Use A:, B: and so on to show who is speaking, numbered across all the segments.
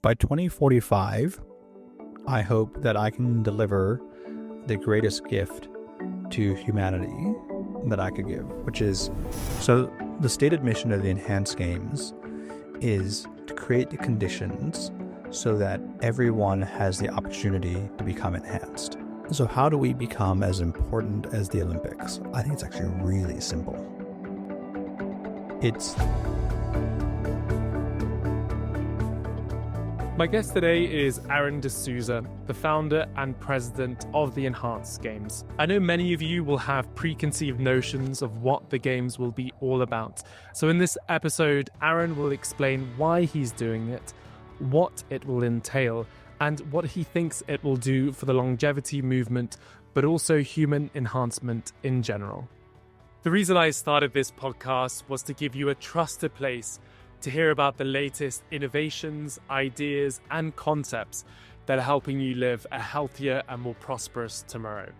A: By 2045, I hope that I can deliver the greatest gift to humanity that I could give, which is, so the stated mission of the Enhanced Games is to create the conditions so that everyone has the opportunity to become enhanced. So how do we become as important as the Olympics? I think it's actually really simple.
B: My guest today is Aron D'Souza, the founder and president of the Enhanced Games. I know many of you will have preconceived notions of what the games will be all about. So in this episode, Aron will explain why he's doing it, what it will entail, and what he thinks it will do for the longevity movement, but also human enhancement in general. The reason I started this podcast was to give you a trusted place to hear about the latest innovations, ideas, and concepts that are helping you live a healthier and more prosperous tomorrow.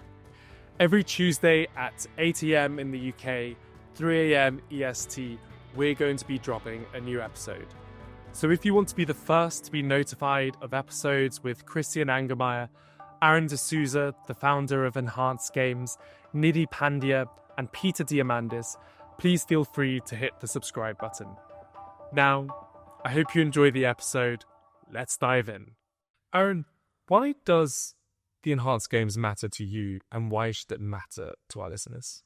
B: Every Tuesday at 8 a.m. in the UK, 3 a.m. EST, we're going to be dropping a new episode. So if you want to be the first to be notified of episodes with Christian Angermeyer, Aron D'Souza, the founder of Enhanced Games, Nidhi Pandya, and Peter Diamandis, please feel free to hit the subscribe button. Now, I hope you enjoy the episode. Let's dive in. Aron, why does the Enhanced Games matter to you, and why should it matter to our listeners?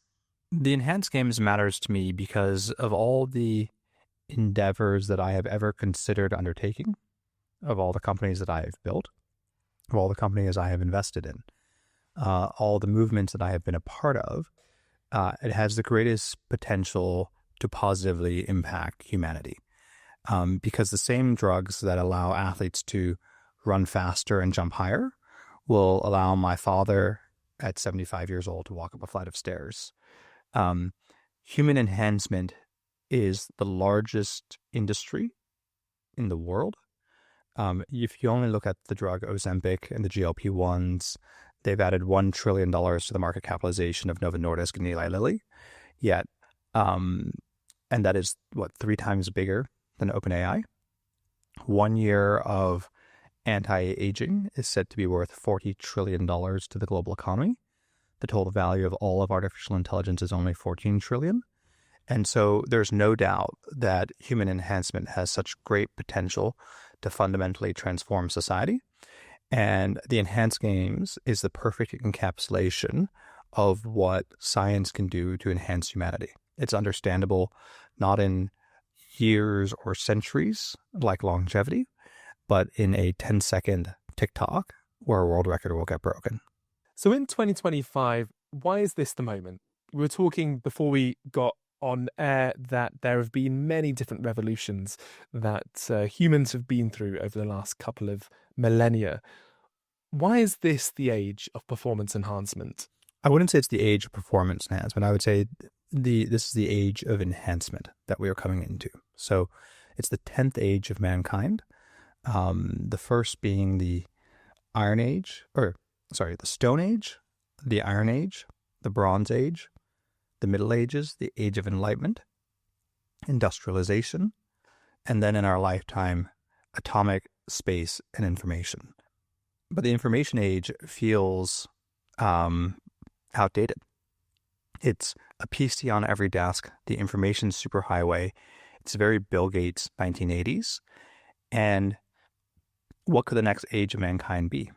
A: The Enhanced Games matters to me because of all the endeavors that I have ever considered undertaking, of all the companies that I have built, of all the companies I have invested in, all the movements that I have been a part of. It has the greatest potential to positively impact humanity. Because the same drugs that allow athletes to run faster and jump higher will allow my father at 75 years old to walk up a flight of stairs. Human enhancement is the largest industry in the world. If you only look at the drug Ozempic and the GLP-1s, they've added $1 trillion to the market capitalization of Novo Nordisk and Eli Lilly. Yet, and that is, 3 times bigger than OpenAI. 1 year of anti-aging is said to be worth $40 trillion to the global economy. The total value of all of artificial intelligence is only $14 trillion. And so there's no doubt that human enhancement has such great potential to fundamentally transform society. And the Enhanced Games is the perfect encapsulation of what science can do to enhance humanity. It's understandable not in years or centuries like longevity, but in a 10-second TikTok where a world record will get broken.
B: So in 2025, why is this the moment? We were talking before we got on air that there have been many different revolutions that humans have been through over the last couple of millennia. Why is this the age of performance enhancement?
A: I wouldn't say it's the age of performance enhancement. I would say this is the age of enhancement that we are coming into. So it's the 10th age of mankind. The first being the the Stone Age, the Iron Age, the Bronze Age, the Middle Ages, the Age of Enlightenment, industrialization, and then in our lifetime, atomic, space, and information. But the information age feels outdated. It's a PC on every desk, the information superhighway. It's very Bill Gates 1980s. And what could the next age of mankind be?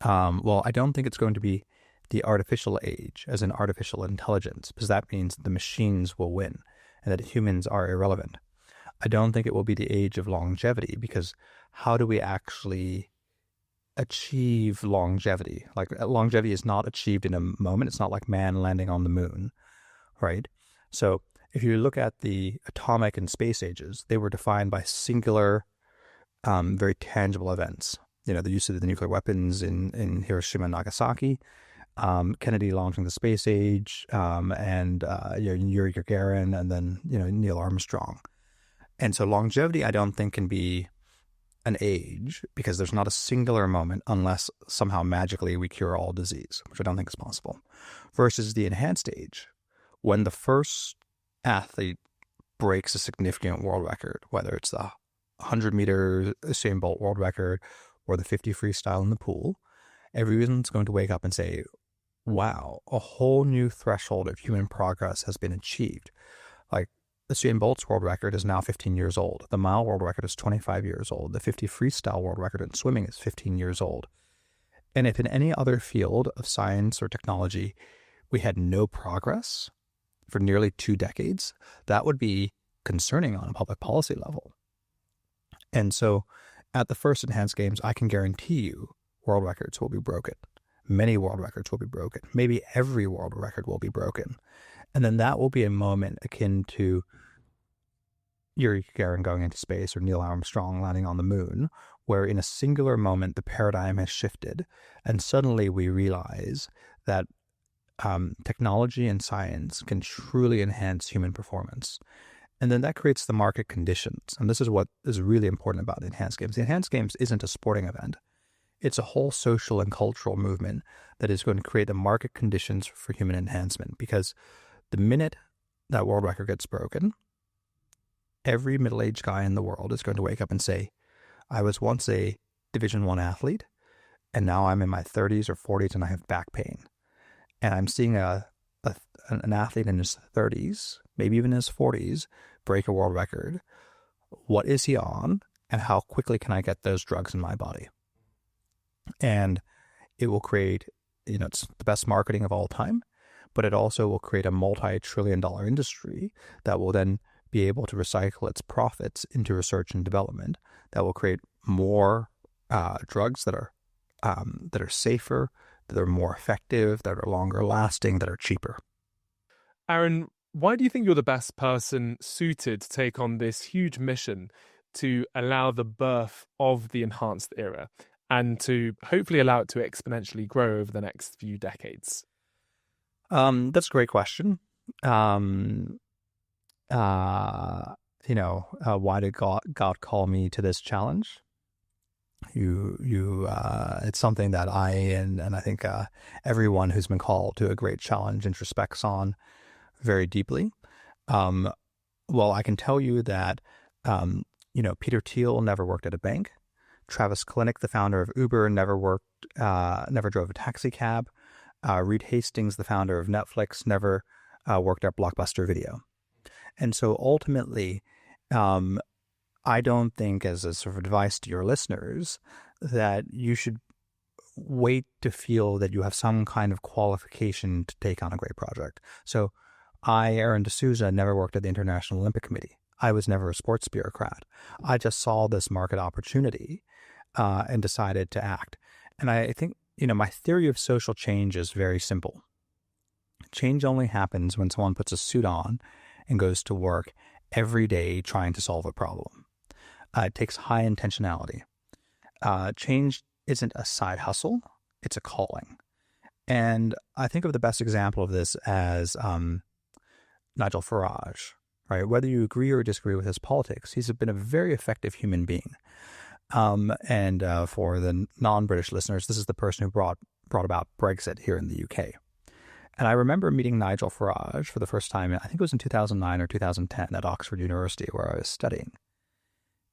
A: Well, I don't think it's going to be the artificial age, as in artificial intelligence, because that means the machines will win and that humans are irrelevant. I don't think it will be the age of longevity, because how do we actually achieve longevity? Like, longevity is not achieved in a moment. It's not like man landing on the moon, right? So if you look at the atomic and space ages, they were defined by singular, very tangible events. The use of the nuclear weapons in Hiroshima and Nagasaki, Kennedy launching the space age, and Yuri Gagarin, and then Neil Armstrong. And so longevity, I don't think, can be an age, because there's not a singular moment unless somehow magically we cure all disease, which I don't think is possible. Versus the enhanced age, when the first athlete breaks a significant world record, whether it's the 100-meter Usain Bolt world record or the 50 freestyle in the pool, everyone's going to wake up and say, wow, a whole new threshold of human progress has been achieved. Like, the Usain Bolt's world record is now 15 years old. The mile world record is 25 years old. The 50 freestyle world record in swimming is 15 years old. And if in any other field of science or technology we had no progress for nearly 2 decades, that would be concerning on a public policy level. And so at the first Enhanced Games, I can guarantee you world records will be broken. Many world records will be broken. Maybe every world record will be broken. And then that will be a moment akin to Yuri Gagarin going into space or Neil Armstrong landing on the moon, where in a singular moment, the paradigm has shifted. And suddenly we realize that technology and science can truly enhance human performance. And then that creates the market conditions. And this is what is really important about the Enhanced Games. The Enhanced Games isn't a sporting event. It's a whole social and cultural movement that is going to create the market conditions for human enhancement. Because the minute that world record gets broken, every middle-aged guy in the world is going to wake up and say, I was once a Division I athlete, and now I'm in my 30s or 40s and I have back pain. And I'm seeing an athlete in his 30s, maybe even his 40s, break a world record. What is he on, and how quickly can I get those drugs in my body? And it will create, it's the best marketing of all time, but it also will create a multi-trillion-dollar industry that will then be able to recycle its profits into research and development, that will create more drugs that are safer, that are more effective, that are longer lasting, that are cheaper.
B: Aron, why do you think you're the best person suited to take on this huge mission to allow the birth of the enhanced era and to hopefully allow it to exponentially grow over the next few decades?
A: That's a great question. Why did God call me to this challenge? It's something that I and I think everyone who's been called to a great challenge introspects on very deeply. Well, I can tell you that Peter Thiel never worked at a bank. Travis Kalanick, the founder of Uber, never drove a taxi cab. Reed Hastings, the founder of Netflix, never worked at Blockbuster Video. And so ultimately, I don't think, as a sort of advice to your listeners, that you should wait to feel that you have some kind of qualification to take on a great project. So I, Aron D'Souza, never worked at the International Olympic Committee. I was never a sports bureaucrat. I just saw this market opportunity and decided to act. And I think, my theory of social change is very simple. Change only happens when someone puts a suit on and goes to work every day trying to solve a problem. It takes high intentionality. Change isn't a side hustle, it's a calling. And I think of the best example of this as Nigel Farage, right? Whether you agree or disagree with his politics, he's been a very effective human being. And for the non-British listeners, this is the person who brought about Brexit here in the UK. And I remember meeting Nigel Farage for the first time, I think it was in 2009 or 2010 at Oxford University where I was studying.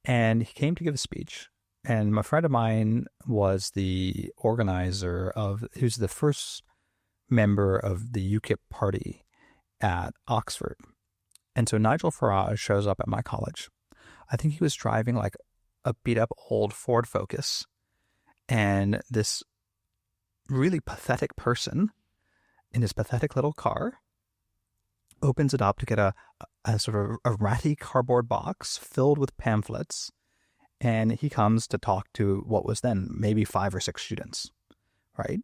A: And he came to give a speech. And my friend of mine was the organizer he was the first member of the UKIP party at Oxford. And so Nigel Farage shows up at my college. I think he was driving like a beat up old Ford Focus. And this really pathetic person in his pathetic little car opens it up to get a sort of a ratty cardboard box filled with pamphlets. And he comes to talk to what was then maybe 5 or 6 students, right?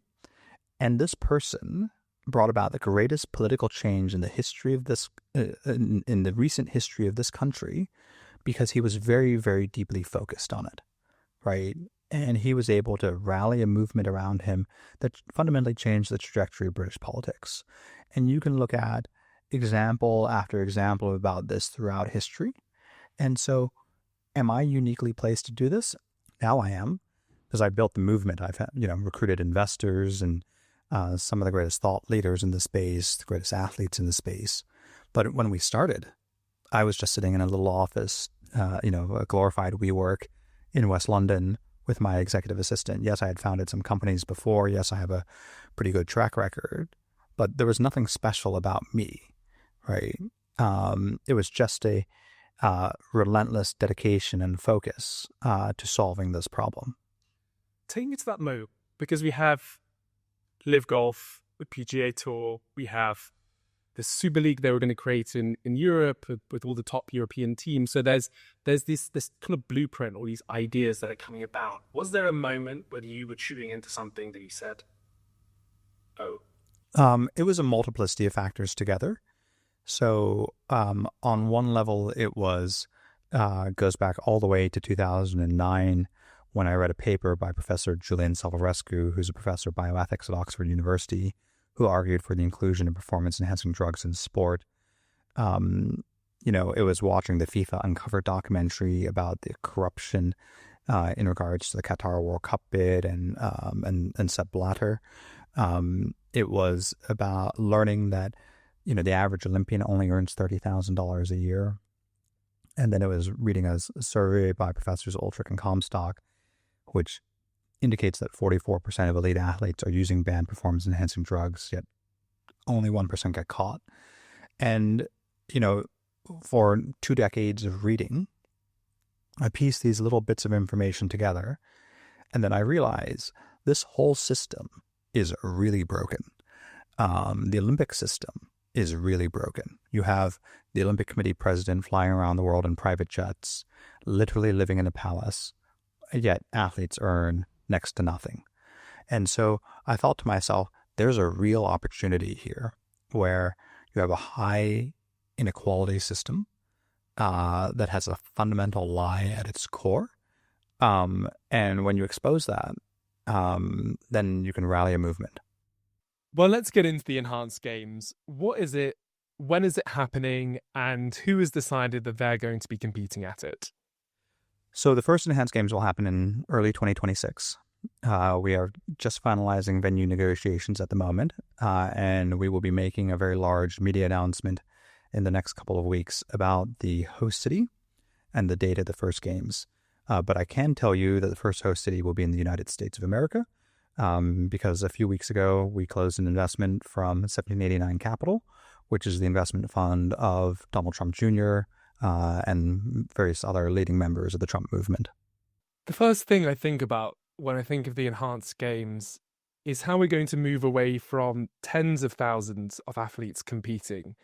A: And this person brought about the greatest political change in the history of this, in the recent history of this country, because he was very, very deeply focused on it, right? And he was able to rally a movement around him that fundamentally changed the trajectory of British politics. And you can look at example after example about this throughout history. And so, am I uniquely placed to do this? Now I am, because I built the movement. I've recruited investors and some of the greatest thought leaders in the space, the greatest athletes in the space. But when we started, I was just sitting in a little office a glorified WeWork in West London with my executive assistant. Yes, I had founded some companies before. Yes, I have a pretty good track record, but there was nothing special about me, right? It was just a relentless dedication and focus to solving this problem.
B: Taking it to that moment, because we have Live Golf, the PGA Tour, we have the Super League they were going to create in Europe with all the top European teams. So there's this kind of blueprint, all these ideas that are coming about. Was there a moment when you were tuning into something that you said, oh?
A: It was a multiplicity of factors together. So on one level, it goes back all the way to 2009 when I read a paper by Professor Julian Salvarescu, who's a professor of bioethics at Oxford University, who argued for the inclusion of performance-enhancing drugs in sport. It was watching the FIFA Uncovered documentary about the corruption in regards to the Qatar World Cup bid and Sepp Blatter. It was about learning that the average Olympian only earns $30,000 a year. And then it was reading a survey by Professors Ulrich and Comstock, which indicates that 44% of elite athletes are using banned performance-enhancing drugs, yet only 1% get caught. And, for 2 decades of reading, I pieced these little bits of information together, and then I realized this whole system is really broken. The Olympic system is really broken. You have the Olympic Committee president flying around the world in private jets, literally living in a palace, yet athletes earn next to nothing. And so I thought to myself, there's a real opportunity here where you have a high inequality system that has a fundamental lie at its core. And when you expose that, then you can rally a movement.
B: Well, let's get into the Enhanced Games. What is it? When is it happening? And who has decided that they're going to be competing at it?
A: So the first Enhanced Games will happen in early 2026. We are just finalizing venue negotiations at the moment, and we will be making a very large media announcement in the next couple of weeks about the host city and the date of the first games. But I can tell you that the first host city will be in the United States of America, because a few weeks ago we closed an investment from 1789 Capital, which is the investment fund of Donald Trump Jr., and various other leading members of the Trump movement.
B: The first thing I think about when I think of the Enhanced Games is how we're going to move away from tens of thousands of athletes competing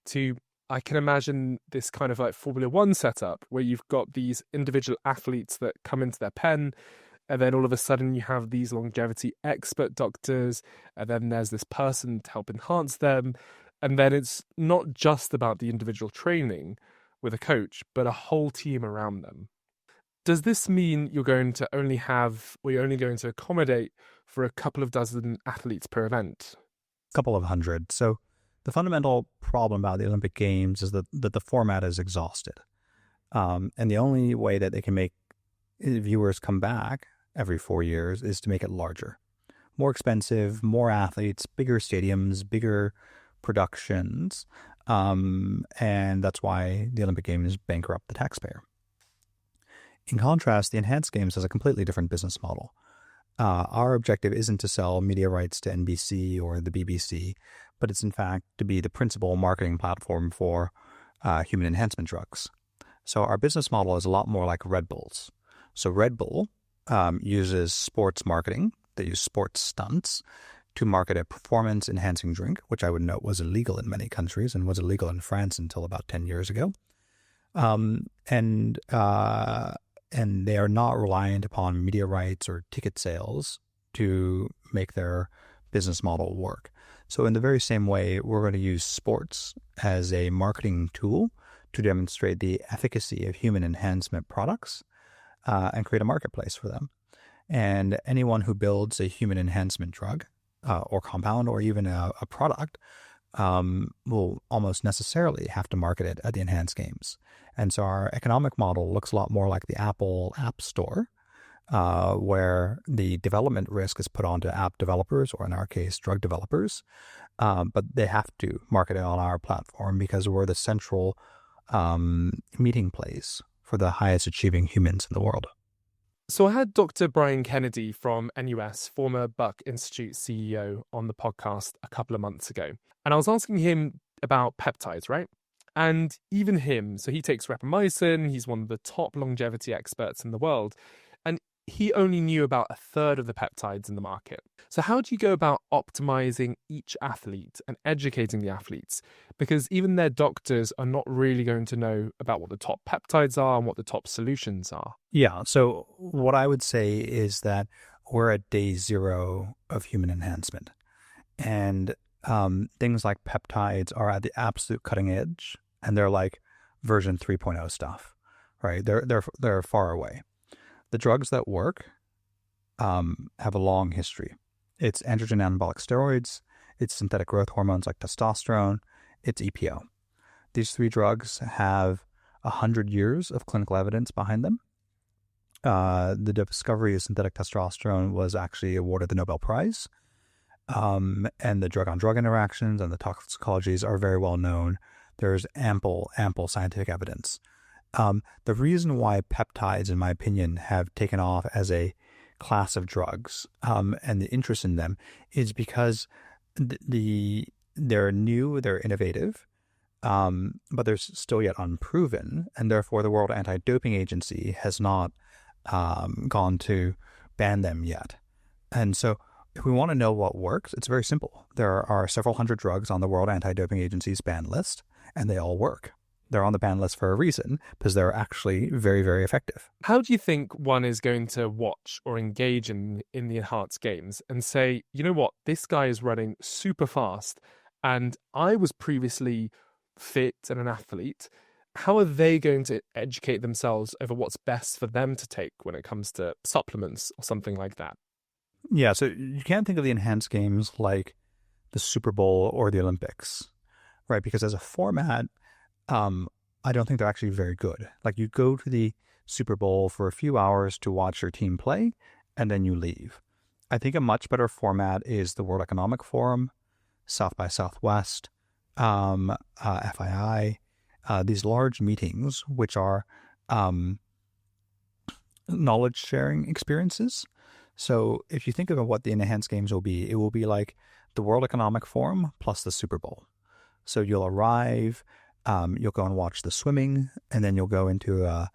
B: to, I can imagine this kind of like Formula One setup where you've got these individual athletes that come into their pen, and then all of a sudden you have these longevity expert doctors, and then there's this person to help enhance them. And then it's not just about the individual training with a coach, but a whole team around them. Does this mean you're only going to accommodate for a couple of dozen athletes per event?
A: A couple of hundred. So the fundamental problem about the Olympic Games is that the format is exhausted. And the only way that they can make viewers come back every 4 years is to make it larger. More expensive, more athletes, bigger stadiums, bigger productions. And that's why the Olympic Games bankrupt the taxpayer. In contrast, the Enhanced Games has a completely different business model. Our objective isn't to sell media rights to NBC or the BBC, but it's in fact to be the principal marketing platform for human enhancement drugs. So our business model is a lot more like Red Bull's. So Red Bull uses sports marketing. They use sports stunts to market a performance-enhancing drink, which I would note was illegal in many countries and was illegal in France until about 10 years ago. And they are not reliant upon media rights or ticket sales to make their business model work. So in the very same way, we're going to use sports as a marketing tool to demonstrate the efficacy of human enhancement products and create a marketplace for them. And anyone who builds a human enhancement drug or compound or even a product will almost necessarily have to market it at the Enhanced Games. And so our economic model looks a lot more like the Apple App Store, where the development risk is put onto app developers, or in our case, drug developers. But they have to market it on our platform because we're the central meeting place for the highest achieving humans in the world.
B: So I had Dr. Brian Kennedy from NUS, former Buck Institute CEO, on the podcast a couple of months ago. And I was asking him about peptides, right? And even him, so he takes rapamycin, he's one of the top longevity experts in the world, and he only knew about a third of the peptides in the market. So how do you go about optimizing each athlete and educating the athletes? Because even their doctors are not really going to know about what the top peptides are and what the top solutions are.
A: Yeah. So what I would say is that we're at day 0 of human enhancement. And things like peptides are at the absolute cutting edge, and they're like version 3.0 stuff, right? They're far away. The drugs that work have a long history. It's androgen anabolic steroids, it's synthetic growth hormones like testosterone, it's EPO. These 3 drugs have 100 years of clinical evidence behind them. The discovery of synthetic testosterone was actually awarded the Nobel Prize. And the drug-on-drug interactions and the toxicologies are very well known. There's ample scientific evidence. The reason why peptides, in my opinion, have taken off as a class of drugs and the interest in them is because they're new, they're innovative, but they're still yet unproven, and therefore the World Anti-Doping Agency has not gone to ban them yet. And so if we want to know what works, it's very simple. There are several hundred drugs on the World Anti-Doping Agency's ban list, and they all work. They're on the ban list for a reason, because they're actually very, very effective.
B: How do you think one is going to watch or engage in the enhanced games and say, you know what, this guy is running super fast, and I was previously fit and an athlete? How are they going to educate themselves over what's best for them to take when it comes to supplements or something like that?
A: Yeah, so you can't think of the enhanced games like the Super Bowl or the Olympics, right? Because as a format, I don't think they're actually very good. Like, you go to the Super Bowl for a few hours to watch your team play, and then you leave. I think a much better format is the World Economic Forum, South by Southwest, FII, these large meetings, which are knowledge sharing experiences. So if you think of what the enhanced games will be, it will be like the World Economic Forum plus the Super Bowl. So you'll arrive, you'll go and watch the swimming, and then you'll go into a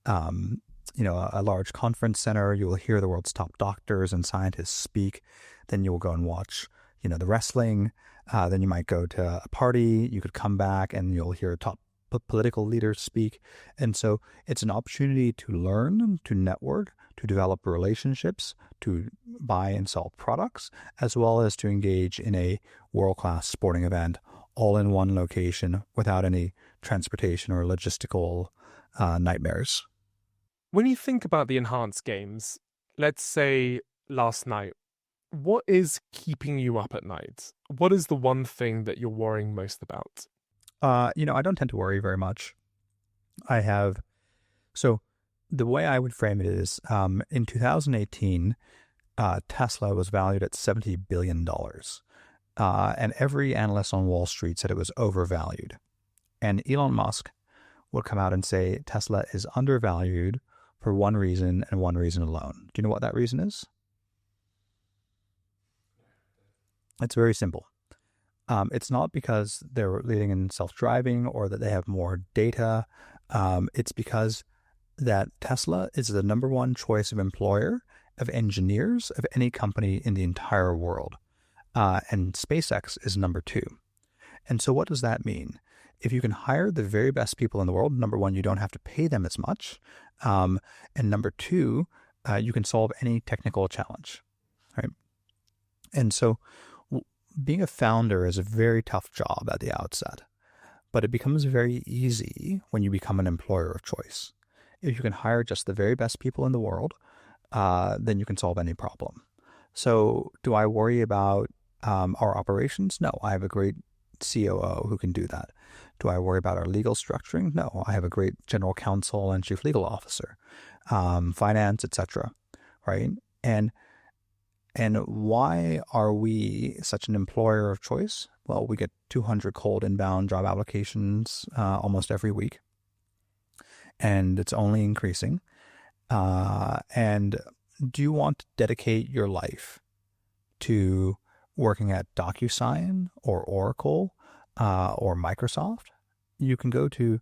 A: large conference center. You will hear the world's top doctors and scientists speak. Then you'll go and watch, the wrestling. Then you might go to a party. You could come back and you'll hear top political leaders speak. And so it's an opportunity to learn, to network, to develop relationships, to buy and sell products, as well as to engage in a world-class sporting event, all in one location without any transportation or logistical nightmares.
B: When you think about the enhanced games, let's say last night, what is keeping you up at night? What is the one thing that you're worrying most about?
A: I don't tend to worry very much. So the way I would frame it is, in 2018, Tesla was valued at $70 billion. And every analyst on Wall Street said it was overvalued. And Elon Musk would come out and say Tesla is undervalued for one reason and one reason alone. Do you know what that reason is? It's very simple. It's not because they're leading in self-driving or that they have more data. It's because that Tesla is the number one choice of employer of engineers of any company in the entire world. And SpaceX is number 2. And so what does that mean? If you can hire the very best people in the world, number 1, you don't have to pay them as much. And number 2, you can solve any technical challenge, right? And so being a founder is a very tough job at the outset, but it becomes very easy when you become an employer of choice. If you can hire just the very best people in the world, then you can solve any problem. So do I worry about our operations? No, I have a great COO who can do that. Do I worry about our legal structuring? No, I have a great general counsel and chief legal officer, finance, etc. Right? And why are we such an employer of choice? Well, we get 200 cold inbound job applications almost every week. and it's only increasing. And do you want to dedicate your life to working at DocuSign or Oracle or Microsoft? You can go to,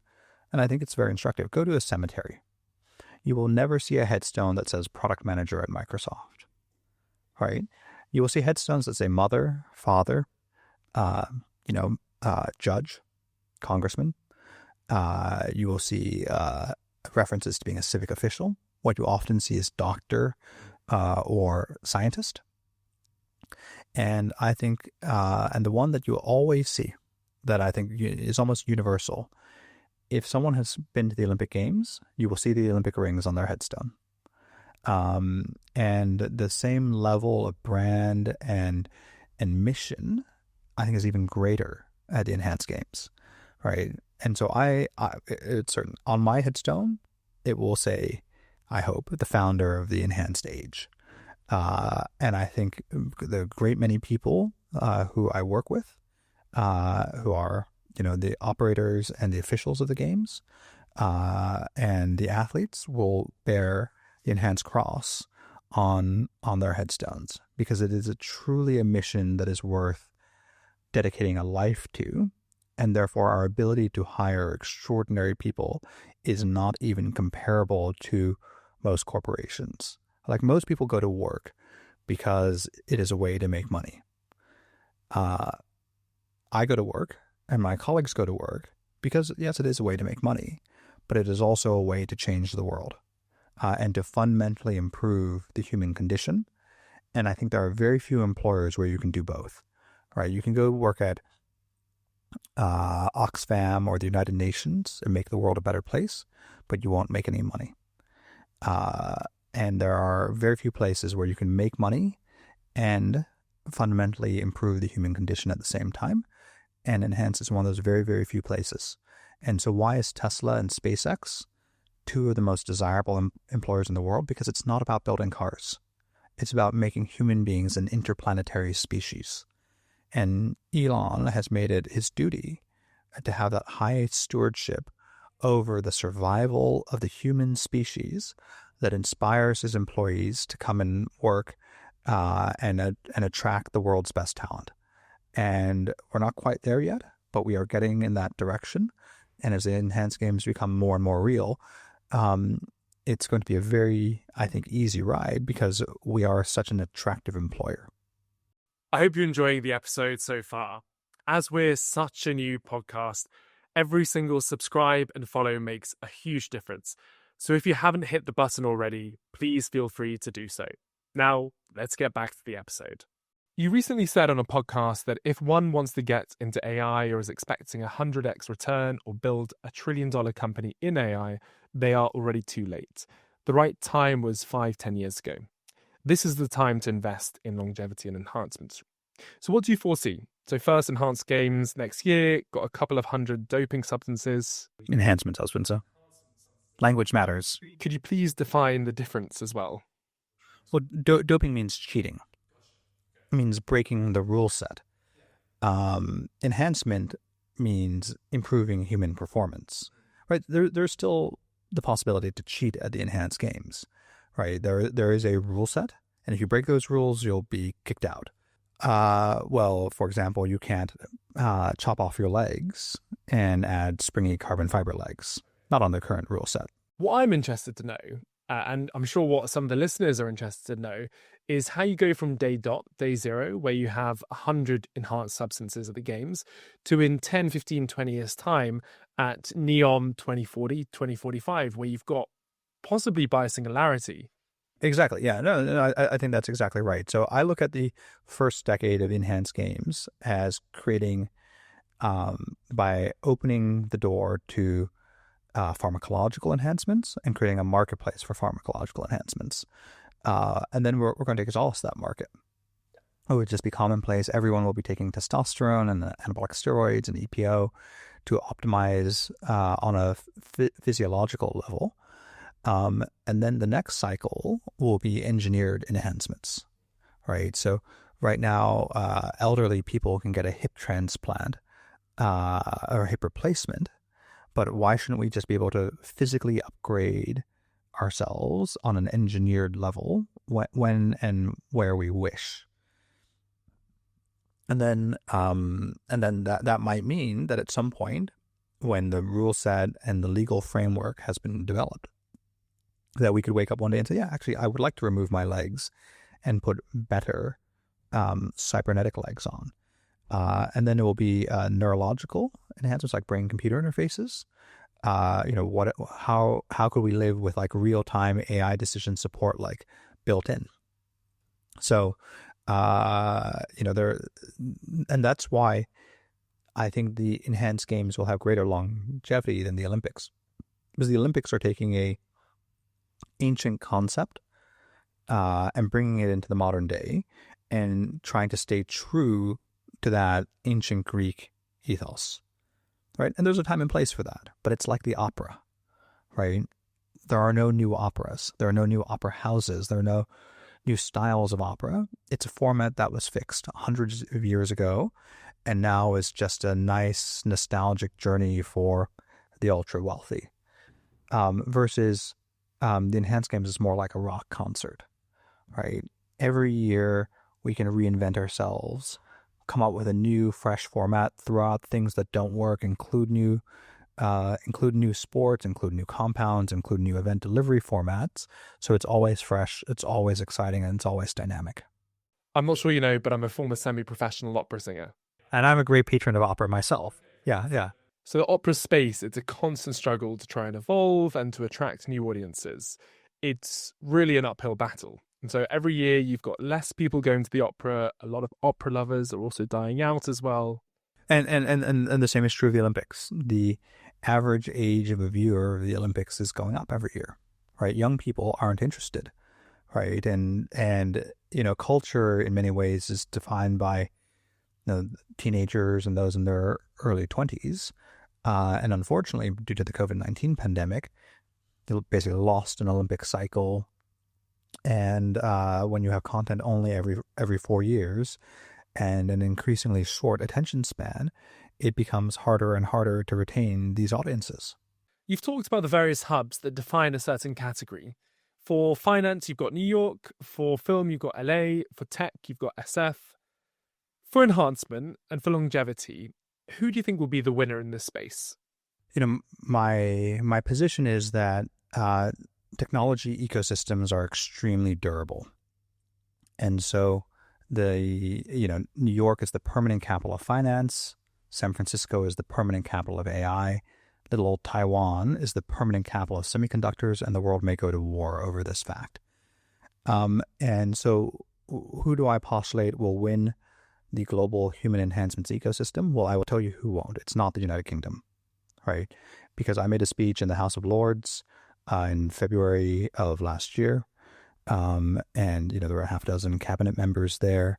A: and I think it's very instructive, go to a cemetery. You will never see a headstone that says product manager at Microsoft, right? You will see headstones that say mother, father, judge, congressman. You will see references to being a civic official. What you often see is doctor or scientist. And I think, and the one that you'll always see that I think is almost universal, if someone has been to the Olympic Games, you will see the Olympic rings on their headstone. And the same level of brand and mission, I think, is even greater at the Enhanced Games, right? And so it's certain, on my headstone, it will say, I hope, the founder of the Enhanced Age. And I think the great many people who I work with, who are, the operators and the officials of the games, and the athletes will bear the Enhanced Cross on their headstones, because it is truly a mission that is worth dedicating a life to. And therefore our ability to hire extraordinary people is not even comparable to most corporations. Like, most people go to work because it is a way to make money. I go to work and my colleagues go to work because, yes, it is a way to make money, but it is also a way to change the world and to fundamentally improve the human condition. And I think there are very few employers where you can do both, right? You can go work at Oxfam or the United Nations and make the world a better place, but you won't make any money. And there are very few places where you can make money and fundamentally improve the human condition at the same time. And Enhance is one of those very, very few places. And so why is Tesla and SpaceX two of the most desirable employers in the world? Because it's not about building cars. It's about making human beings an interplanetary species. And Elon has made it his duty to have that high stewardship over the survival of the human species that inspires his employees to come and work and attract the world's best talent. And we're not quite there yet, but we are getting in that direction. And as the Enhanced Games become more and more real, it's going to be a very, I think, easy ride because we are such an attractive employer.
B: I hope you're enjoying the episode so far. As we're such a new podcast, every single subscribe and follow makes a huge difference. So if you haven't hit the button already, please feel free to do so. Now, let's get back to the episode. You recently said on a podcast that if one wants to get into AI or is expecting a 100x return or build $1 trillion company in AI, they are already too late. The right time was 5-10 years ago. This is the time to invest in longevity and enhancements. So what do you foresee? So first, Enhanced Games next year, got a couple of 100 doping substances.
A: Enhancements, husband, so. Language matters.
B: Could you please define the difference as well?
A: Well, doping means cheating. It means breaking the rule set. Enhancement means improving human performance. Right? There's still the possibility to cheat at the Enhanced Games. Right? There is a rule set, and if you break those rules, you'll be kicked out. Well, for example, you can't chop off your legs and add springy carbon fiber legs. Not on the current rule set.
B: What I'm interested to know, and I'm sure what some of the listeners are interested to know, is how you go from day zero, where you have 100 enhanced substances at the games, to in 10, 15, 20 years' time at NEOM 2040, 2045, where you've got possibly biosingularity.
A: Exactly. Yeah. No, I think that's exactly right. So I look at the first decade of Enhanced Games as creating, by opening the door to pharmacological enhancements and creating a marketplace for pharmacological enhancements. And then we're going to exhaust that market. It would just be commonplace. Everyone will be taking testosterone and anabolic steroids and EPO to optimize on a physiological level. And then the next cycle will be engineered enhancements, right? So right now, elderly people can get a hip transplant or a hip replacement But why shouldn't we just be able to physically upgrade ourselves on an engineered level when and where we wish? And then that might mean that at some point, when the rule set and the legal framework has been developed, that we could wake up one day and say, yeah, actually, I would like to remove my legs and put better cybernetic legs on. And then it will be neurological enhancements like brain-computer interfaces. How could we live with like real-time AI decision support like built in? So, and that's why I think the enhanced games will have greater longevity than the Olympics, because the Olympics are taking a ancient concept and bringing it into the modern day and trying to stay true to that ancient Greek ethos, right? And there's a time and place for that, but it's like the opera, right? There are no new operas. There are no new opera houses. There are no new styles of opera. It's a format that was fixed hundreds of years ago and now is just a nice nostalgic journey for the ultra wealthy. Versus the enhanced games is more like a rock concert, right? Every year we can reinvent ourselves, come up with a new fresh format, throw out things that don't work, include new sports, include new compounds, include new event delivery formats. So it's always fresh, it's always exciting, and it's always dynamic.
B: I'm not sure you know, but I'm a former semi-professional opera singer.
A: And I'm a great patron of opera myself. Yeah.
B: So the opera space, it's a constant struggle to try and evolve and to attract new audiences. It's really an uphill battle. And so every year you've got less people going to the opera. A lot of opera lovers are also dying out as well.
A: And the same is true of the Olympics. The average age of a viewer of the Olympics is going up every year, right? Young people aren't interested, right? And culture in many ways is defined by teenagers and those in their early 20s. And unfortunately, due to the COVID-19 pandemic, they basically lost an Olympic cycle. And when you have content only every 4 years and an increasingly short attention span, it becomes harder and harder to retain these audiences.
B: You've talked about the various hubs that define a certain category. For finance, you've got New York. For film, you've got LA. For tech, you've got SF. For enhancement and for longevity, who do you think will be the winner in this space?
A: My position is that technology ecosystems are extremely durable. And so New York is the permanent capital of finance. San Francisco is the permanent capital of AI. Little old Taiwan is the permanent capital of semiconductors, and the world may go to war over this fact. And so who do I postulate will win the global human enhancements ecosystem? Well, I will tell you who won't. It's not the United Kingdom, right? Because I made a speech in the House of Lords in February of last year. And, there were a half dozen cabinet members there,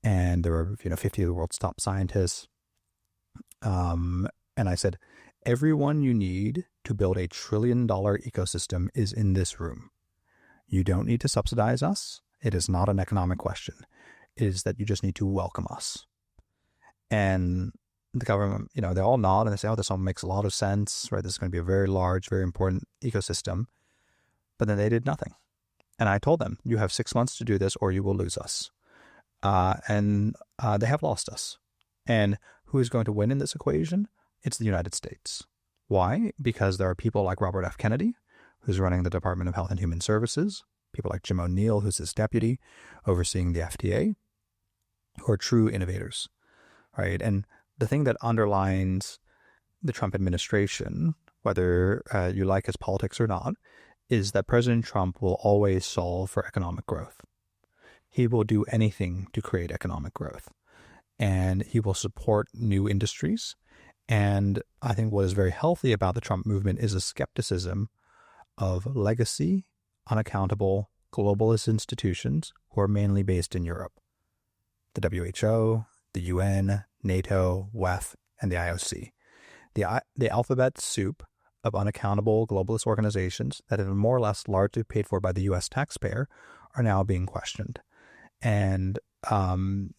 A: and there were, 50 of the world's top scientists. And I said, everyone you need to build $1 trillion ecosystem is in this room. You don't need to subsidize us. It is not an economic question. It is that you just need to welcome us. And the government, they all nod and they say, oh, this all makes a lot of sense, right? This is going to be a very large, very important ecosystem. But then they did nothing. And I told them, you have 6 months to do this or you will lose us. And they have lost us. And who is going to win in this equation? It's the United States. Why? Because there are people like Robert F. Kennedy, who's running the Department of Health and Human Services, people like Jim O'Neill, who's his deputy, overseeing the FDA, who are true innovators, right? And the thing that underlines the Trump administration, whether you like his politics or not, is that President Trump will always solve for economic growth. He will do anything to create economic growth, and he will support new industries. And I think what is very healthy about the Trump movement is a skepticism of legacy, unaccountable, globalist institutions who are mainly based in Europe. The WHO, the UN, NATO, WEF, and the IOC. The alphabet soup of unaccountable globalist organizations that have been more or less largely paid for by the U.S. taxpayer are now being questioned. And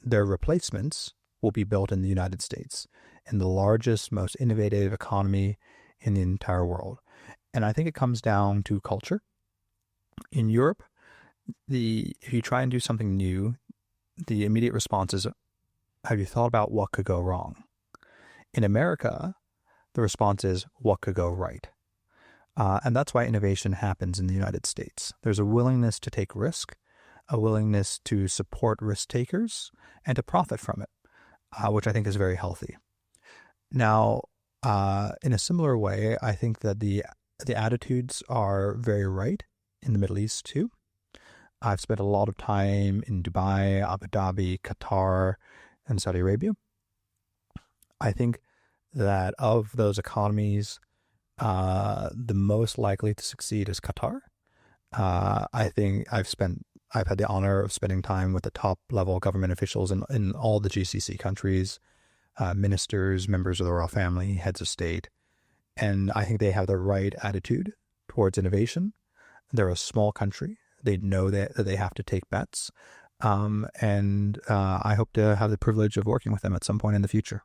A: their replacements will be built in the United States, in the largest, most innovative economy in the entire world. And I think it comes down to culture. In Europe, if you try and do something new, the immediate response is, have you thought about what could go wrong? In America, the response is, what could go right? And that's why innovation happens in the United States. There's a willingness to take risk, a willingness to support risk takers, and to profit from it, which I think is very healthy. Now, in a similar way, I think that the attitudes are very right in the Middle East too. I've spent a lot of time in Dubai, Abu Dhabi, Qatar, and Saudi Arabia. I think that of those economies, the most likely to succeed is Qatar. I think I've had the honor of spending time with the top level government officials in all the GCC countries, ministers, members of the royal family, heads of state. And I think they have the right attitude towards innovation. They're a small country. They know that they have to take bets. And I hope to have the privilege of working with them at some point in the future.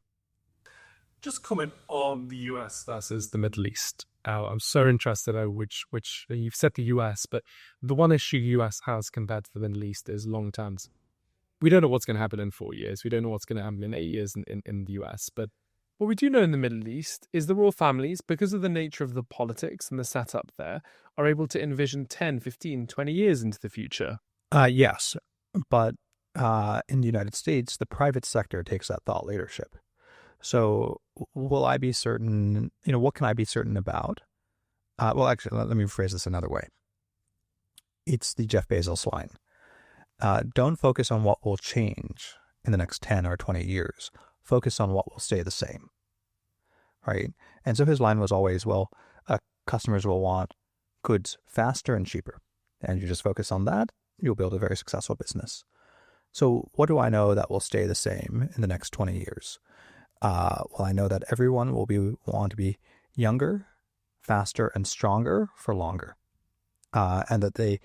B: Just comment on the US versus the Middle East. I'm so interested in which you've said the US, but the one issue US has compared to the Middle East is long terms. We don't know what's going to happen in 4 years. We don't know what's going to happen in 8 years in the US. But what we do know in the Middle East is the royal families, because of the nature of the politics and the setup there, are able to envision 10, 15, 20 years into the future.
A: Yes, but in the United States, the private sector takes that thought leadership. So will I be certain, what can I be certain about? Well, actually, let me phrase this another way. It's the Jeff Bezos line. Don't focus on what will change in the next 10 or 20 years. Focus on what will stay the same, right? And so his line was always, customers will want goods faster and cheaper. And you just focus on that, you'll build a very successful business. So what do I know that will stay the same in the next 20 years? Well, I know that everyone will want to be younger, faster, and stronger for longer. And that they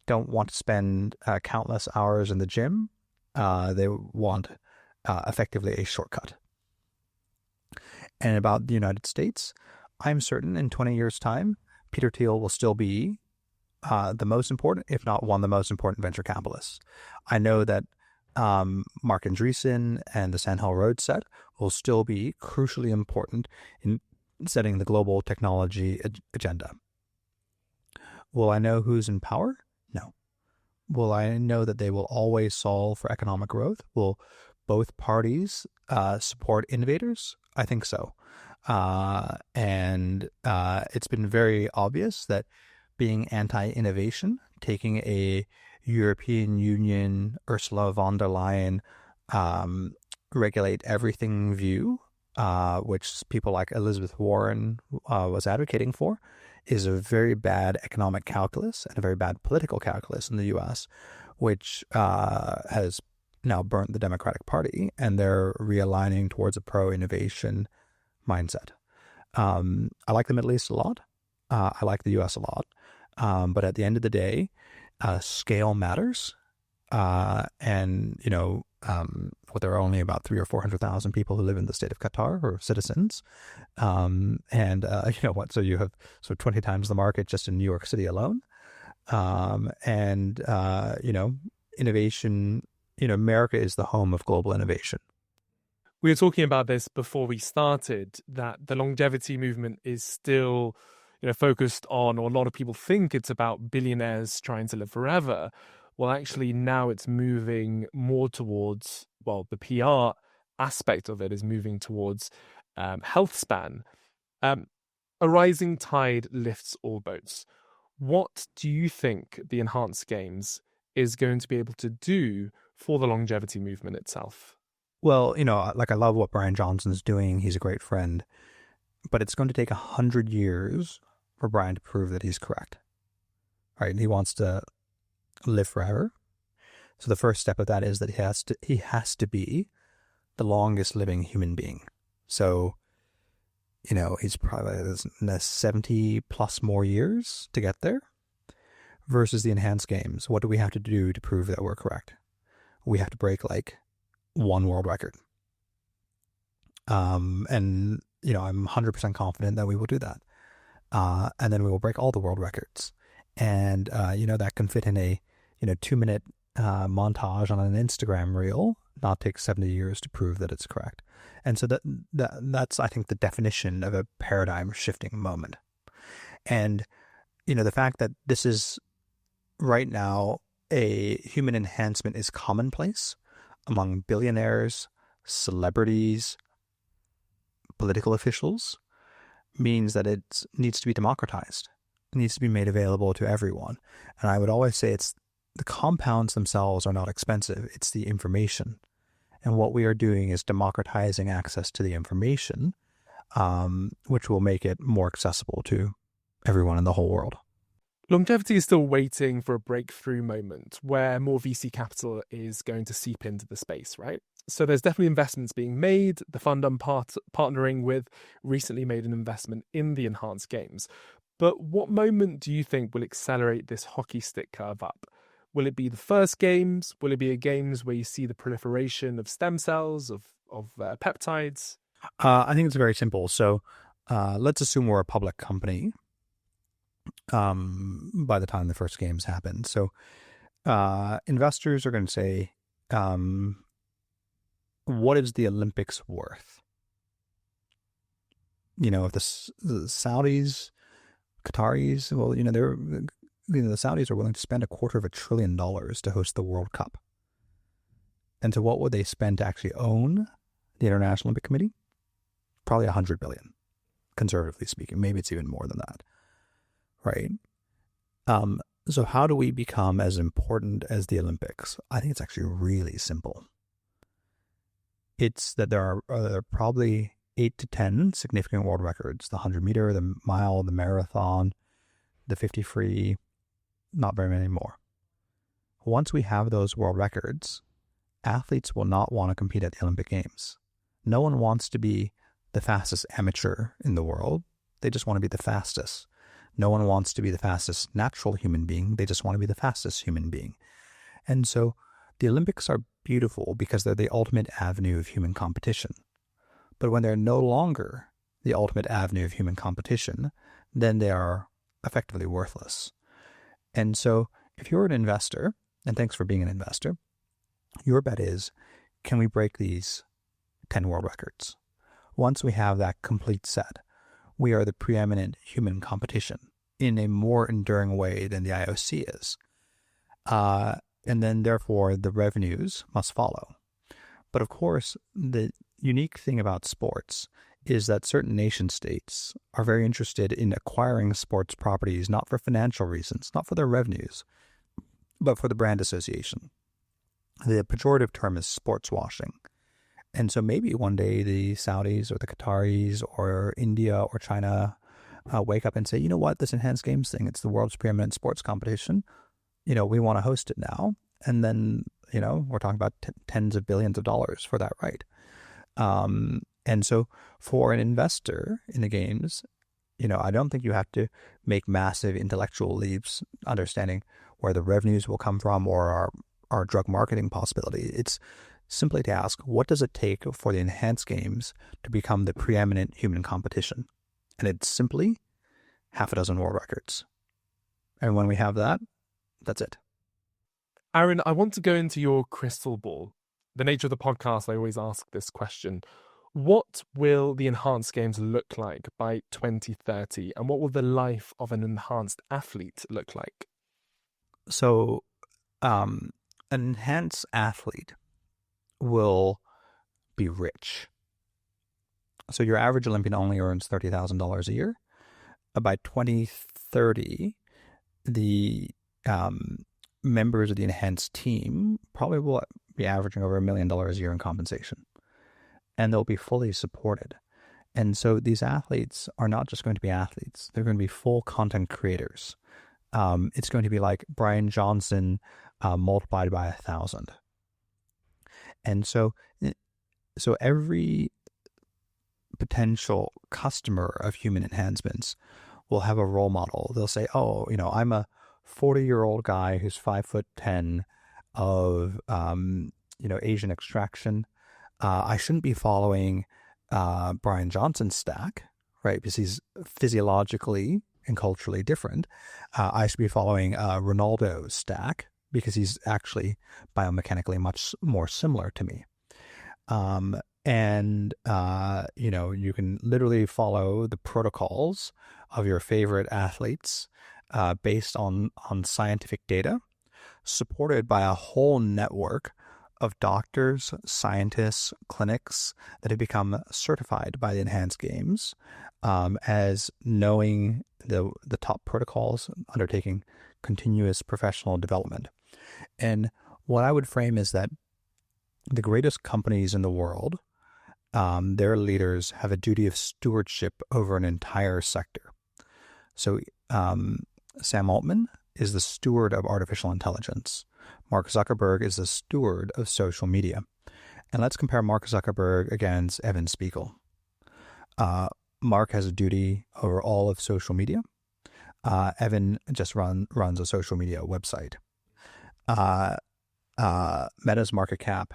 A: don't want to spend countless hours in the gym. They want effectively a shortcut. And about the United States, I'm certain in 20 years' time, Peter Thiel will still be the most important, if not one of the most important venture capitalists. I know that Mark Andreessen and the Sand Hill Road set will still be crucially important in setting the global technology agenda. Will I know who's in power? No. Will I know that they will always solve for economic growth? Will both parties support innovators? I think so. And it's been very obvious that being anti-innovation, taking a European Union, Ursula von der Leyen, regulate everything view, which people like Elizabeth Warren was advocating for, is a very bad economic calculus and a very bad political calculus in the U.S., which has now burnt the Democratic Party, and they're realigning towards a pro-innovation mindset. I like the Middle East a lot. I like the U.S. a lot. But at the end of the day, scale matters. And, there are only about 300,000 or 400,000 people who live in the state of Qatar or citizens. So you have 20 times the market just in New York City alone. Innovation, America is the home of global innovation.
B: We were talking about this before we started, that the longevity movement is still, focused on, or a lot of people think it's about billionaires trying to live forever. Well, actually, now it's moving more towards, the PR aspect of it is moving towards Healthspan. A rising tide lifts all boats. What do you think the Enhanced Games is going to be able to do for the longevity movement itself?
A: Well, I love what Brian Johnson's doing. He's a great friend. But it's going to take 100 years for Brian to prove that he's correct. Right? He wants to live forever. So the first step of that is that he has to be the longest living human being. So, he's probably 70 plus more years to get there versus the Enhanced Games. What do we have to do to prove that we're correct? We have to break one world record. And I'm 100% confident that we will do that. And then we will break all the world records. And, that can fit in a, 2-minute montage on an Instagram reel, not take 70 years to prove that it's correct. And so that's, I think, the definition of a paradigm shifting moment. And, the fact that this is right now, a human enhancement is commonplace among billionaires, celebrities, political officials, means that it needs to be democratized. It needs to be made available to everyone. And I would always say the compounds themselves are not expensive. It's the information. And what we are doing is democratizing access to the information, which will make it more accessible to everyone in the whole world.
B: Longevity is still waiting for a breakthrough moment where more VC capital is going to seep into the space, right? So there's definitely investments being made. The fund I'm partnering with recently made an investment in the enhanced games. But what moment do you think will accelerate this hockey stick curve up? Will it be the first games? Will it be games where you see the proliferation of stem cells, of peptides?
A: I think it's very simple. So let's assume we're a public company by the time the first games happen. So investors are going to say, what is the Olympics worth? If the Saudis, Qataris, well, the Saudis are willing to spend $250 billion to host the World Cup. And so what would they spend to actually own the International Olympic Committee? Probably $100 billion, conservatively speaking. Maybe it's even more than that. Right? So how do we become as important as the Olympics? I think it's actually really simple. It's that there are probably 8 to 10 significant world records: the 100-meter, the mile, the marathon, the 50 free, not very many more. Once we have those world records, athletes will not want to compete at the Olympic Games. No one wants to be the fastest amateur in the world. They just want to be the fastest. No one wants to be the fastest natural human being. They just want to be the fastest human being. And so the Olympics are beautiful because they're the ultimate avenue of human competition. But when they're no longer the ultimate avenue of human competition, then they are effectively worthless. And so if you're an investor, and thanks for being an investor, your bet is, can we break these 10 world records? Once we have that complete set, we are the preeminent human competition in a more enduring way than the IOC is. And then therefore the revenues must follow. But of course, the unique thing about sports is that certain nation states are very interested in acquiring sports properties, not for financial reasons, not for their revenues, but for the brand association. The pejorative term is sports washing. And so maybe one day the Saudis or the Qataris or India or China wake up and say, you know what, this enhanced games thing, it's the world's preeminent sports competition. We want to host it now. And then, we're talking about tens of billions of dollars for that right. And so for an investor in the games, I don't think you have to make massive intellectual leaps understanding where the revenues will come from or our drug marketing possibility. It's simply to ask, what does it take for the enhanced games to become the preeminent human competition? And it's simply 6 world records. And when we have that, that's it.
B: Aron, I want to go into your crystal ball. The nature of the podcast, I always ask this question. What will the enhanced games look like by 2030? And what will the life of an enhanced athlete look like?
A: So an enhanced athlete will be rich. So your average Olympian only earns $30,000 a year. By 2030, the members of the enhanced team probably will be averaging over $1 million a year in compensation. And they'll be fully supported. And so these athletes are not just going to be athletes. They're going to be full content creators. It's going to be like Brian Johnson multiplied by 1,000. And so every potential customer of human enhancements will have a role model. They'll say, oh, I'm a 40-year-old guy who's 5'10" of, Asian extraction. I shouldn't be following Brian Johnson's stack, right? Because he's physiologically and culturally different. I should be following Ronaldo's stack because he's actually biomechanically much more similar to me. You can literally follow the protocols of your favorite athletes based on scientific data, supported by a whole network of doctors, scientists, clinics that have become certified by the Enhanced Games as knowing the top protocols, undertaking continuous professional development. And what I would frame is that the greatest companies in the world, their leaders have a duty of stewardship over an entire sector. So Sam Altman is the steward of artificial intelligence. Mark Zuckerberg is the steward of social media. And let's compare Mark Zuckerberg against Evan Spiegel. Mark has a duty over all of social media. Evan just runs a social media website. Meta's market cap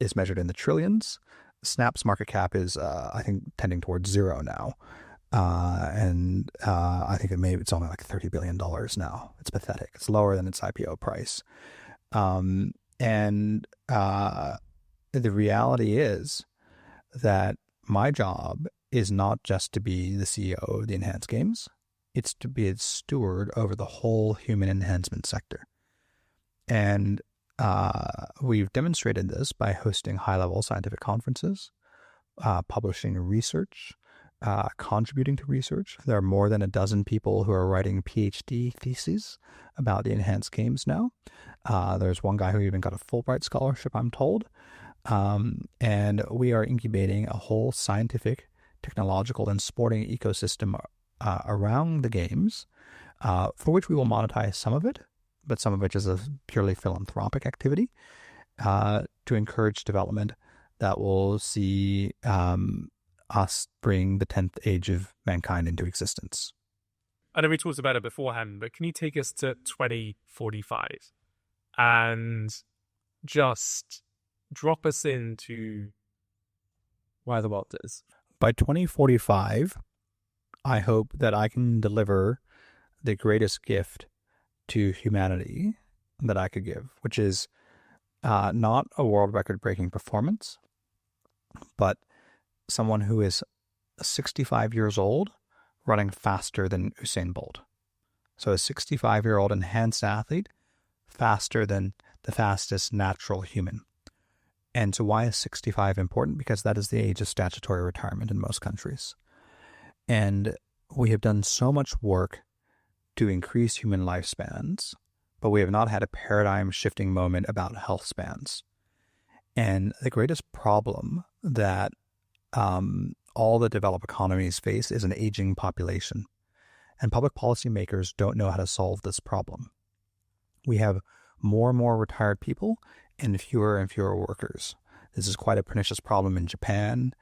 A: is measured in the trillions. Snap's market cap is, I think, tending towards zero now. I think it's only like $30 billion now. It's pathetic. It's lower than its IPO price. The reality is that my job is not just to be the CEO of the Enhanced Games. It's to be a steward over the whole human enhancement sector. And we've demonstrated this by hosting high-level scientific conferences, publishing research, contributing to research. There are more than a dozen people who are writing PhD theses about the Enhanced Games now. There's one guy who even got a Fulbright scholarship, I'm told. And we are incubating a whole scientific, technological, and sporting ecosystem around the games, for which we will monetize some of it, but some of it is a purely philanthropic activity to encourage development that will see us bring the 10th age of mankind into existence.
B: I know we talked about it beforehand, but can you take us to 2045 and just drop us into where the world is?
A: By 2045, I hope that I can deliver the greatest gift to humanity that I could give, which is not a world record-breaking performance, but someone who is 65 years old running faster than Usain Bolt. So a 65-year-old enhanced athlete faster than the fastest natural human. And so why is 65 important? Because that is the age of statutory retirement in most countries. And we have done so much work to increase human lifespans, but we have not had a paradigm-shifting moment about health spans. And the greatest problem that all the developed economies face is an aging population. And public policymakers don't know how to solve this problem. We have more and more retired people and fewer workers. This is quite a pernicious problem in Japan,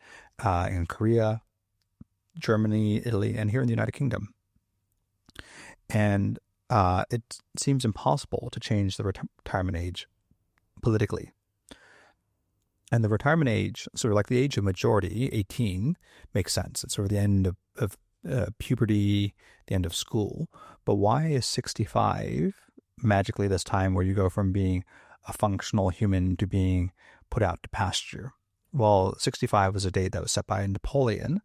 A: in Korea, Germany, Italy, and here in the United Kingdom. And it seems impossible to change the retirement age politically. And the retirement age, sort of like the age of majority, 18, makes sense. It's sort of the end of puberty, the end of school. But why is 65 magically this time where you go from being a functional human to being put out to pasture? Well, 65 was a date that was set by Napoleon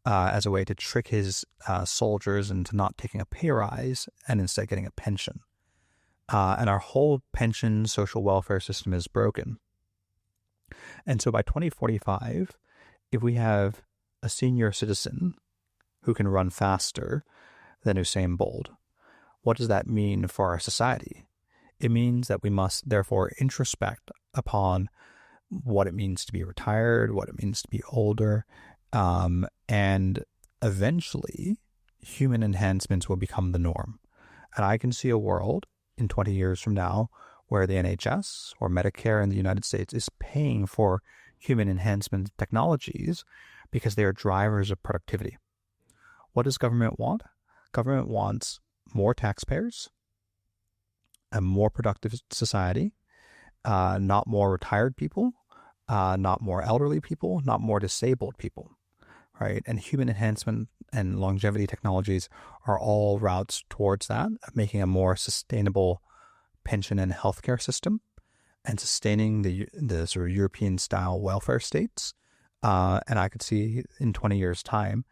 A: as a way to trick his soldiers into not taking a pay rise and instead getting a pension. And our whole pension social welfare system is broken. And so by 2045, if we have a senior citizen who can run faster than Usain Bolt, what does that mean for our society? It means that we must therefore introspect upon what it means to be retired, what it means to be older, and eventually human enhancements will become the norm. And I can see a world in 20 years from now where the NHS or Medicare in the United States is paying for human enhancement technologies because they are drivers of productivity. What does government want? Government wants more taxpayers, a more productive society, not more retired people, not more elderly people, not more disabled people, right? And human enhancement and longevity technologies are all routes towards that, of making a more sustainable pension and healthcare system and sustaining the sort of European style welfare states. And I could see in 20 years' time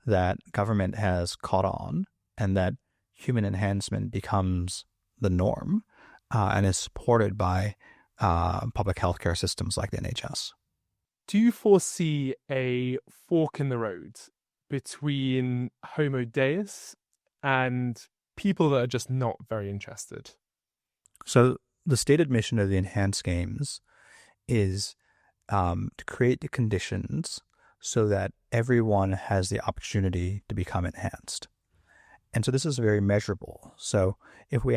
A: that government has caught on and that human enhancement becomes the norm and is supported by public healthcare systems like the NHS.
B: Do you foresee a fork in the road between Homo Deus and people that are just not very interested?
A: So the stated mission of the Enhanced Games is to create the conditions so that everyone has the opportunity to become enhanced. And so this is very measurable. So if we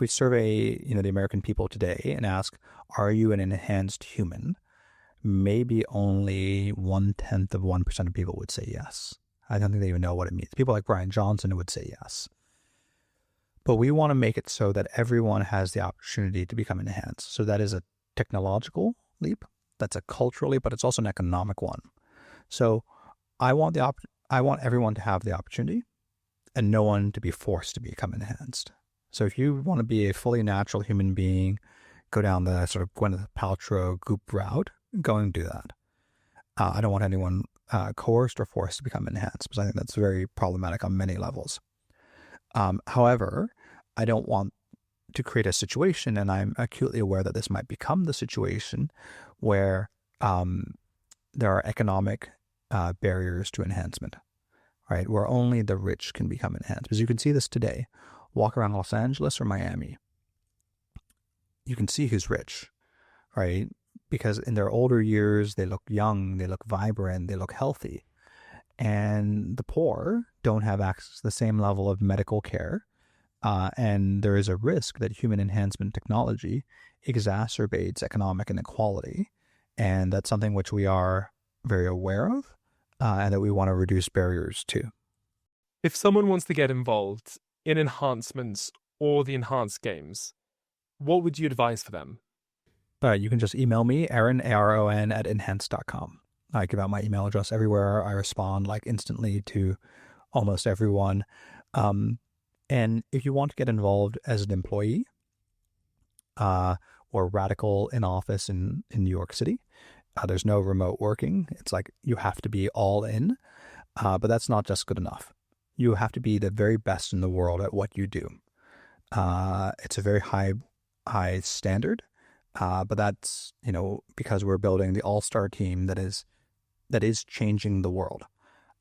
A: survey, the American people today and ask, are you an enhanced human? Maybe only 0.1% of people would say yes. I don't think they even know what it means. People like Brian Johnson would say yes. But we want to make it so that everyone has the opportunity to become enhanced. So that is a technological leap. That's a cultural leap, but it's also an economic one. So I want everyone to have the opportunity and no one to be forced to become enhanced. So if you want to be a fully natural human being, go down the sort of Gwyneth Paltrow Goop route, go and do that. I don't want anyone coerced or forced to become enhanced, because I think that's very problematic on many levels. However, I don't want to create a situation, and I'm acutely aware that this might become the situation, where there are economic barriers to enhancement, right? Where only the rich can become enhanced. Because you can see this today. Walk around Los Angeles or Miami. You can see who's rich, right? Because in their older years, they look young, they look vibrant, they look healthy. And the poor don't have access to the same level of medical care. And there is a risk that human enhancement technology exacerbates economic inequality. And that's something which we are very aware of and that we want to reduce barriers to.
B: If someone wants to get involved in enhancements or the Enhanced Games, what would you advise for them?
A: You can just email me, Aron, ARON, @enhance.com. I give out my email address everywhere. I respond instantly to almost everyone. And if you want to get involved as an employee or radical in office in New York City, there's no remote working. It's you have to be all in, but that's not just good enough. You have to be the very best in the world at what you do. It's a very high standard, but that's, because we're building the all-star team that is changing the world.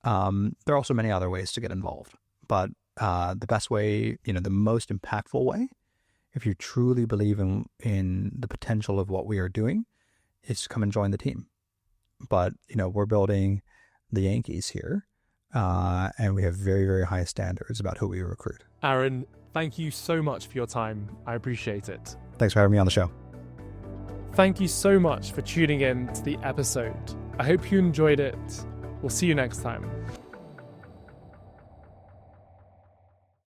A: There are also many other ways to get involved, but the best way, the most impactful way, if you truly believe in the potential of what we are doing, is to come and join the team. But, we're building the Yankees here, and we have very, very high standards about who we recruit.
B: Aron, thank you so much for your time. I appreciate it.
A: Thanks for having me on the show.
B: Thank you so much for tuning in to the episode. I hope you enjoyed it. We'll see you next time.